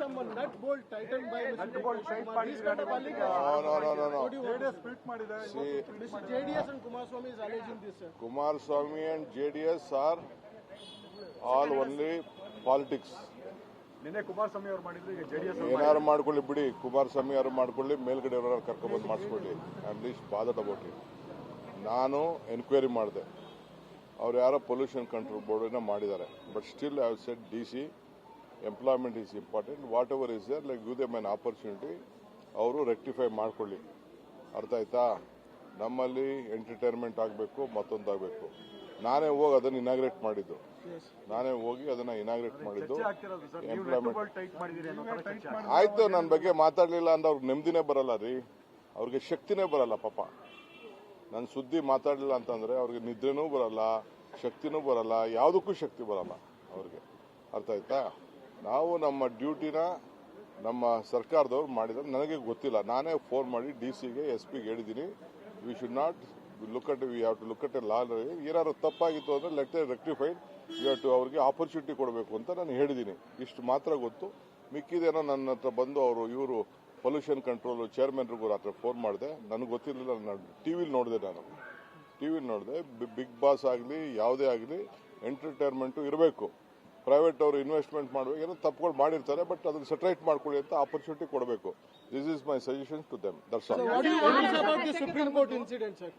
some nut bolt tightened by Mr. Kumar. He's kind of alleging. No. JDS split ಮಾಡಿದೆ. Mr. JDS and Kumaraswamy is alleging this, sir. Kumaraswamy and JDS are all only politics. ನಿನ್ನೆ ಕುಮಾರಸ್ವಾಮಿ ಅವರು ಮಾಡಿದ್ರು, ಈಗ JDS ಏನಾರು ಮಾಡ್ಕೊಳ್ಳಿ ಬಿಡಿ, ಕುಮಾರಸ್ವಾಮಿ ಅವರು ಮಾಡ್ಕೊಳ್ಳಿ, ಮೇಲ್ಗಡೆ ಕರ್ಕೊಂಡ್ಬಂದು ಮಾಡಿಸ್ಕೊಳ್ಳಿ. I am least bothered about it. ನಾನು ಎನ್ಕ್ವೈರಿ ಮಾಡಿದೆ, ಅವ್ರು ಯಾರೋ ಪೊಲ್ಯೂಷನ್ ಕಂಟ್ರೋಲ್ ಬೋರ್ಡನ್ನ ಮಾಡಿದ್ದಾರೆ. But still I have said DC employment is important. Whatever is there, like give them an opportunity. ಅವರು ರೆಕ್ಟಿಫೈ ಮಾಡ್ಕೊಳ್ಳಿ. ಅರ್ಥ ಆಯ್ತಾ? ನಮ್ಮಲ್ಲಿ ಎಂಟರ್ಟೈನ್ಮೆಂಟ್ ಆಗಬೇಕು, ಮತ್ತೊಂದಾಗಬೇಕು. ನಾನೇ ಹೋಗಿ ಅದನ್ನು ಇನಾಗ್ರೇಟ್ ಮಾಡಿದ್ದು. ಆಯ್ತು, ನನ್ನ ಬಗ್ಗೆ ಮಾತಾಡಲಿಲ್ಲ ಅಂದ್ರೆ ಅವ್ರಿಗೆ ನೆಮ್ಮದಿನೇ ಬರಲ್ಲ ರೀ, ಅವ್ರಿಗೆ ಶಕ್ತಿನೇ ಬರಲ್ಲ. ಪಾಪ ನನ್ನ ಸುದ್ದಿ ಮಾತಾಡಲಿಲ್ಲ ಅಂತಂದ್ರೆ ಅವ್ರಿಗೆ ನಿದ್ರೆನೂ ಬರಲ್ಲ, ಶಕ್ತಿನೂ ಬರಲ್ಲ, ಯಾವುದಕ್ಕೂ ಶಕ್ತಿ ಬರಲ್ಲ ಅವ್ರಿಗೆ. ಅರ್ಥ ಆಯ್ತಾ? ನಾವು ನಮ್ಮ ಡ್ಯೂಟಿನ ನಮ್ಮ ಸರ್ಕಾರದವ್ರು ಮಾಡಿದ್ರೆ ನನಗೆ ಗೊತ್ತಿಲ್ಲ. ನಾನೇ ಫೋನ್ ಮಾಡಿ DCಗೆ SP ಗೆ ಹೇಳಿದ್ದೀನಿ, we should not look at, we have to look at a law. ಏನಾದ್ರು ತಪ್ಪಾಗಿತ್ತು ಅಂದ್ರೆ let rectified, you have to ಅವ್ರಿಗೆ ಆಪರ್ಚುನಿಟಿ ಕೊಡಬೇಕು ಅಂತ ನಾನು ಹೇಳಿದ್ದೀನಿ. ಇಷ್ಟು ಮಾತ್ರ ಗೊತ್ತು. ಮಿಕ್ಕಿದೇನೋ ನನ್ನ ಹತ್ರ ಬಂದು ಇವರು ಪೊಲ್ಯೂಷನ್ ಕಂಟ್ರೋಲ್ ಚೇರ್ಮನ್ರಿಗೂ ಹತ್ರ ಫೋನ್ ಮಾಡಿದೆ, ನನಗೆ ಗೊತ್ತಿರಲಿಲ್ಲ. ನಾನು ಟಿವಿಲಿ ನೋಡಿದೆ. ಬಿಗ್ ಬಾಸ್ ಆಗಲಿ ಯಾವುದೇ ಆಗಲಿ ಎಂಟರ್ಟೈನ್ಮೆಂಟು ಇರಬೇಕು. ಪ್ರೈವೇಟ್ ಅವರು ಇನ್ವೆಸ್ಟ್ಮೆಂಟ್ ಮಾಡಬೇಕು, ಏನೋ ತಪ್ಪುಗಳು ಮಾಡಿರ್ತಾರೆ, ಬಟ್ ಅದನ್ನು ಸೆಟ್ರೈಟ್ ಮಾಡ್ಕೊಳ್ಳಿ ಅಂತ ಆಪರ್ಚುನಿಟಿ ಕೊಡಬೇಕು. This is my suggestion to them. That's all. So what do you say about the Supreme Court incident, sir?